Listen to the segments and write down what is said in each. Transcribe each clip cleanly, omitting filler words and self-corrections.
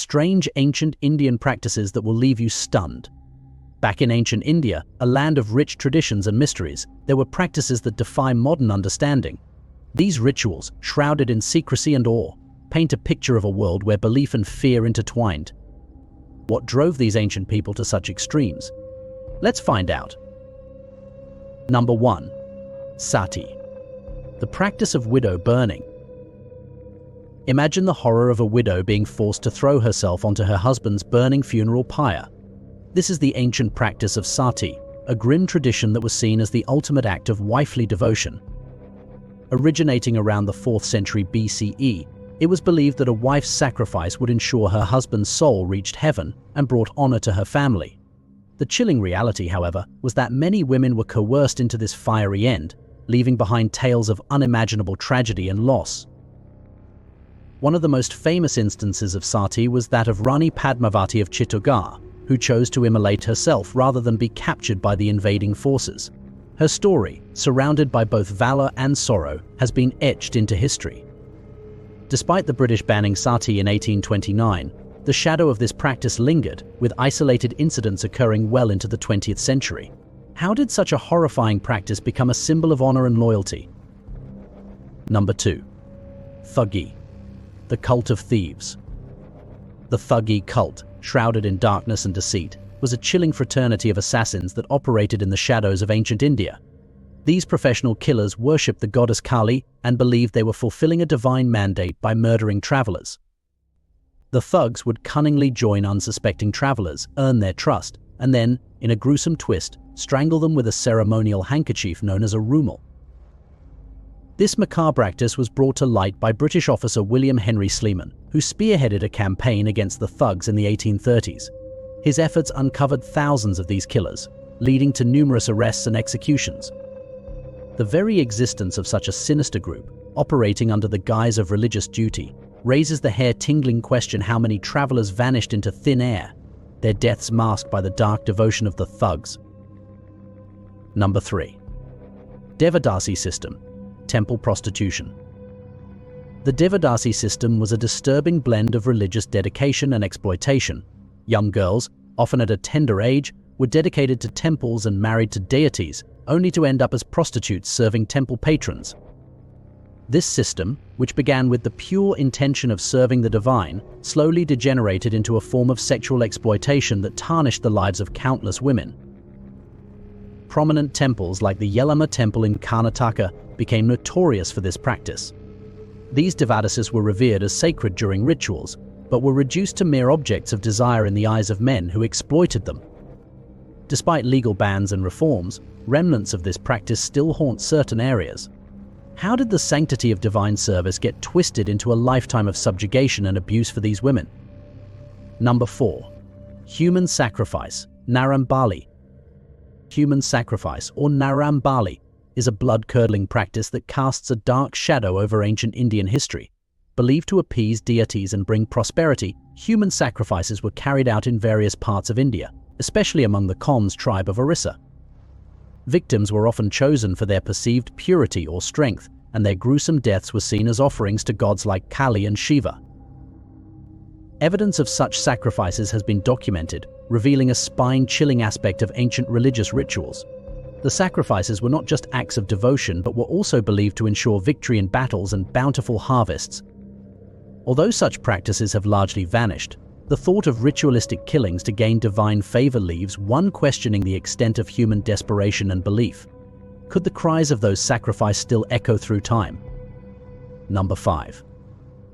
Strange ancient Indian practices that will leave you stunned. Back in ancient India, a land of rich traditions and mysteries, there were practices that defy modern understanding. These rituals, shrouded in secrecy and awe, paint a picture of a world where belief and fear intertwined. What drove these ancient people to such extremes? Let's find out. Number 1. Sati. The practice of widow burning. Imagine the horror of a widow being forced to throw herself onto her husband's burning funeral pyre. This is the ancient practice of Sati, a grim tradition that was seen as the ultimate act of wifely devotion. Originating around the 4th century BCE, it was believed that a wife's sacrifice would ensure her husband's soul reached heaven and brought honor to her family. The chilling reality, however, was that many women were coerced into this fiery end, leaving behind tales of unimaginable tragedy and loss. One of the most famous instances of Sati was that of Rani Padmavati of Chittorgarh, who chose to immolate herself rather than be captured by the invading forces. Her story, surrounded by both valor and sorrow, has been etched into history. Despite the British banning Sati in 1829, the shadow of this practice lingered, with isolated incidents occurring well into the 20th century. How did such a horrifying practice become a symbol of honor and loyalty? Number 2. Fuggy. The cult of thieves. The Fuggy cult, shrouded in darkness and deceit, was a chilling fraternity of assassins that operated in the shadows of ancient India. These professional killers worshipped the goddess Kali and believed they were fulfilling a divine mandate by murdering travelers. The thugs would cunningly join unsuspecting travelers, earn their trust, and then, in a gruesome twist, strangle them with a ceremonial handkerchief known as a rumal. This macabre practice was brought to light by British officer William Henry Sleeman, who spearheaded a campaign against the thugs in the 1830s. His efforts uncovered thousands of these killers, leading to numerous arrests and executions. The very existence of such a sinister group, operating under the guise of religious duty, raises the hair-tingling question how many travelers vanished into thin air, their deaths masked by the dark devotion of the thugs. Number 3. Devadasi System. Temple prostitution. The Devadasi system was a disturbing blend of religious dedication and exploitation. Young girls, often at a tender age, were dedicated to temples and married to deities, only to end up as prostitutes serving temple patrons. This system, which began with the pure intention of serving the divine, slowly degenerated into a form of sexual exploitation that tarnished the lives of countless women. Prominent temples like the Yellamma temple in Karnataka became notorious for this practice. These Devadasis were revered as sacred during rituals, but were reduced to mere objects of desire in the eyes of men who exploited them. Despite legal bans and reforms, remnants of this practice still haunt certain areas. How did the sanctity of divine service get twisted into a lifetime of subjugation and abuse for these women? Number 4. Human sacrifice, Narambali. Human sacrifice, or Narambali, is a blood-curdling practice that casts a dark shadow over ancient Indian history. Believed to appease deities and bring prosperity, human sacrifices were carried out in various parts of India, especially among the Koms tribe of Orissa. Victims were often chosen for their perceived purity or strength, and their gruesome deaths were seen as offerings to gods like Kali and Shiva. Evidence of such sacrifices has been documented, revealing a spine-chilling aspect of ancient religious rituals. The sacrifices were not just acts of devotion, but were also believed to ensure victory in battles and bountiful harvests. Although such practices have largely vanished, the thought of ritualistic killings to gain divine favor leaves one questioning the extent of human desperation and belief. Could the cries of those sacrificed still echo through time? Number 5.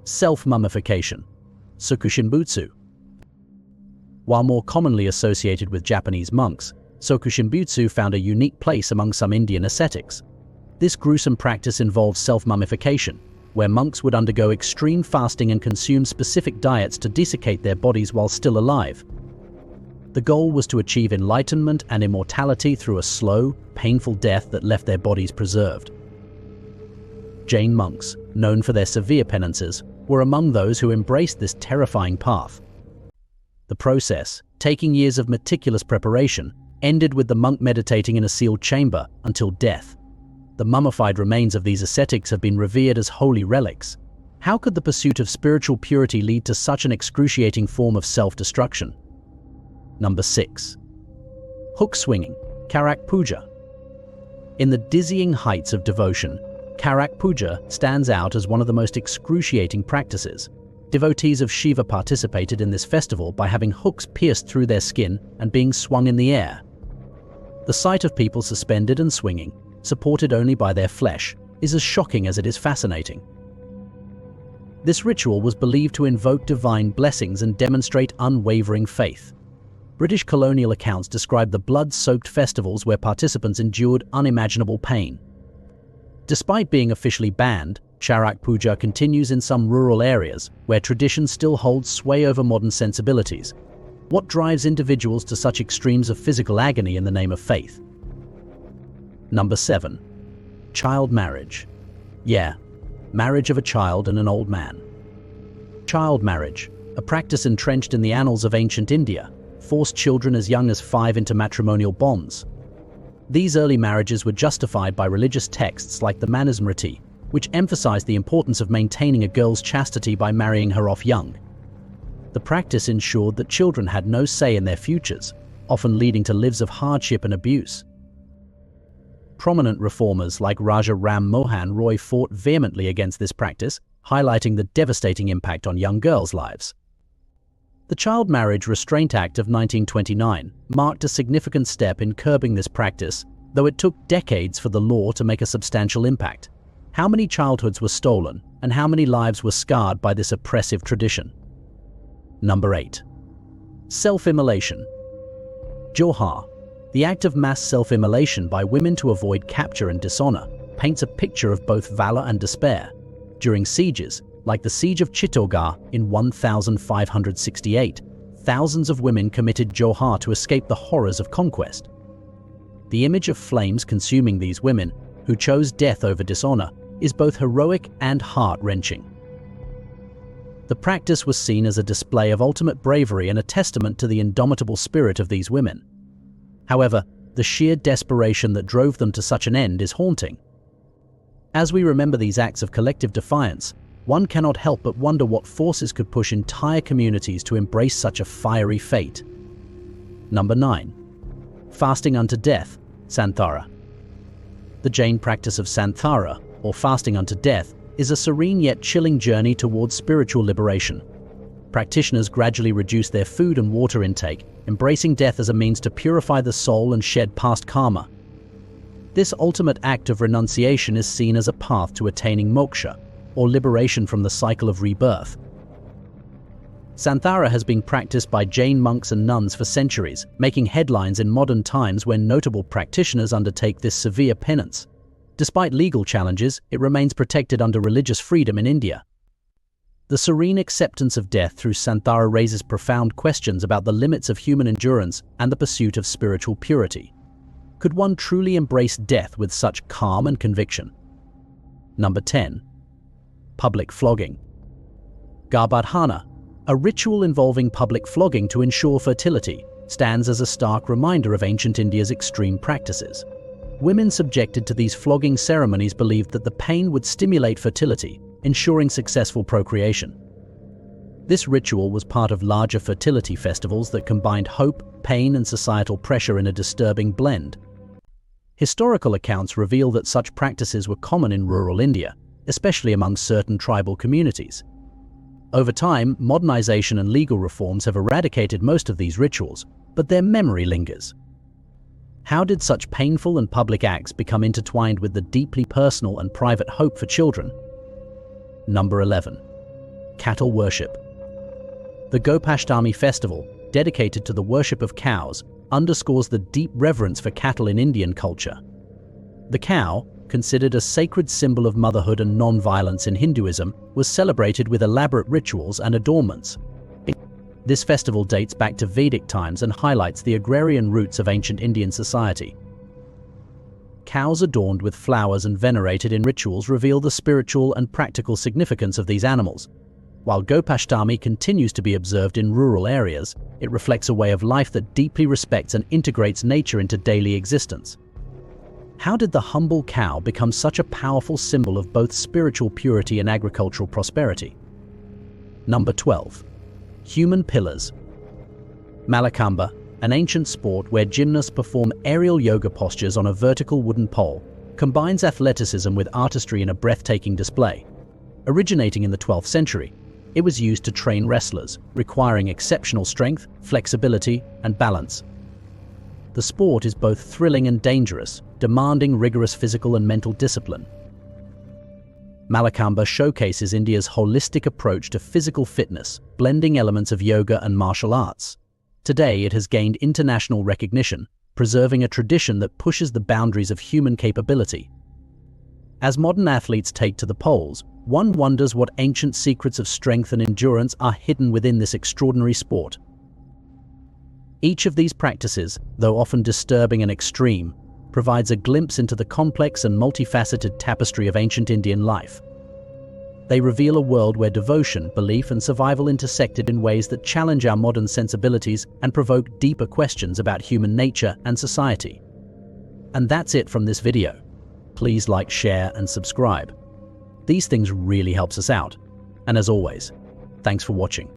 Self-mummification, Sokushinbutsu. While more commonly associated with Japanese monks, Sokushinbutsu found a unique place among some Indian ascetics. This gruesome practice involved self-mummification, where monks would undergo extreme fasting and consume specific diets to desiccate their bodies while still alive. The goal was to achieve enlightenment and immortality through a slow, painful death that left their bodies preserved. Jain monks, known for their severe penances, were among those who embraced this terrifying path. The process, taking years of meticulous preparation, ended with the monk meditating in a sealed chamber until death. The mummified remains of these ascetics have been revered as holy relics. How could the pursuit of spiritual purity lead to such an excruciating form of self-destruction? Number 6. Hook swinging, Karak Puja. In the dizzying heights of devotion, Karak Puja stands out as one of the most excruciating practices. Devotees of Shiva participated in this festival by having hooks pierced through their skin and being swung in the air. The sight of people suspended and swinging, supported only by their flesh, is as shocking as it is fascinating. This ritual was believed to invoke divine blessings and demonstrate unwavering faith. British colonial accounts describe the blood-soaked festivals where participants endured unimaginable pain. Despite being officially banned, Karak Puja continues in some rural areas where tradition still holds sway over modern sensibilities. What drives individuals to such extremes of physical agony in the name of faith? Number 7. Child marriage. Yeah, marriage of a child and an old man. Child marriage, a practice entrenched in the annals of ancient India, forced children as young as 5 into matrimonial bonds. These early marriages were justified by religious texts like the Manusmriti, which emphasized the importance of maintaining a girl's chastity by marrying her off young. The practice ensured that children had no say in their futures, often leading to lives of hardship and abuse. Prominent reformers like Raja Ram Mohan Roy fought vehemently against this practice, highlighting the devastating impact on young girls' lives. The Child Marriage Restraint Act of 1929 marked a significant step in curbing this practice, though it took decades for the law to make a substantial impact. How many childhoods were stolen, and how many lives were scarred by this oppressive tradition? Number 8. Self-immolation. Johar, the act of mass self-immolation by women to avoid capture and dishonor, paints a picture of both valor and despair. During sieges, like the Siege of Chittorgarh in 1568, thousands of women committed Johar to escape the horrors of conquest. The image of flames consuming these women, who chose death over dishonor, is both heroic and heart-wrenching. The practice was seen as a display of ultimate bravery and a testament to the indomitable spirit of these women. However, the sheer desperation that drove them to such an end is haunting. As we remember these acts of collective defiance, one cannot help but wonder what forces could push entire communities to embrace such a fiery fate. Number 9. Fasting unto death, Santhara. The Jain practice of Santhara, or fasting unto death, is a serene yet chilling journey towards spiritual liberation. Practitioners gradually reduce their food and water intake, embracing death as a means to purify the soul and shed past karma. This ultimate act of renunciation is seen as a path to attaining moksha, or liberation from the cycle of rebirth. Santhara has been practiced by Jain monks and nuns for centuries, making headlines in modern times when notable practitioners undertake this severe penance. Despite legal challenges, it remains protected under religious freedom in India. The serene acceptance of death through Santhara raises profound questions about the limits of human endurance and the pursuit of spiritual purity. Could one truly embrace death with such calm and conviction? Number 10. Public flogging. Garbhadhana, a ritual involving public flogging to ensure fertility, stands as a stark reminder of ancient India's extreme practices. Women subjected to these flogging ceremonies believed that the pain would stimulate fertility, ensuring successful procreation. This ritual was part of larger fertility festivals that combined hope, pain, and societal pressure in a disturbing blend. Historical accounts reveal that such practices were common in rural India, especially among certain tribal communities. Over time, modernization and legal reforms have eradicated most of these rituals, but their memory lingers. How did such painful and public acts become intertwined with the deeply personal and private hope for children? Number 11. Cattle worship. The Gopashtami festival, dedicated to the worship of cows, underscores the deep reverence for cattle in Indian culture. The cow, considered a sacred symbol of motherhood and non-violence in Hinduism, was celebrated with elaborate rituals and adornments. This festival dates back to Vedic times and highlights the agrarian roots of ancient Indian society. Cows adorned with flowers and venerated in rituals reveal the spiritual and practical significance of these animals. While Gopashtami continues to be observed in rural areas, it reflects a way of life that deeply respects and integrates nature into daily existence. How did the humble cow become such a powerful symbol of both spiritual purity and agricultural prosperity? Number 12. Human pillars. Malakamba, an ancient sport where gymnasts perform aerial yoga postures on a vertical wooden pole, combines athleticism with artistry in a breathtaking display. Originating in the 12th century, it was used to train wrestlers, requiring exceptional strength, flexibility, and balance. The sport is both thrilling and dangerous, demanding rigorous physical and mental discipline. Malakamba showcases India's holistic approach to physical fitness, blending elements of yoga and martial arts. Today, it has gained international recognition, preserving a tradition that pushes the boundaries of human capability. As modern athletes take to the poles, one wonders what ancient secrets of strength and endurance are hidden within this extraordinary sport. Each of these practices, though often disturbing and extreme, provides a glimpse into the complex and multifaceted tapestry of ancient Indian life. They reveal a world where devotion, belief, and survival intersected in ways that challenge our modern sensibilities and provoke deeper questions about human nature and society. And that's it from this video. Please like, share, and subscribe. These things really helps us out. And as always, thanks for watching.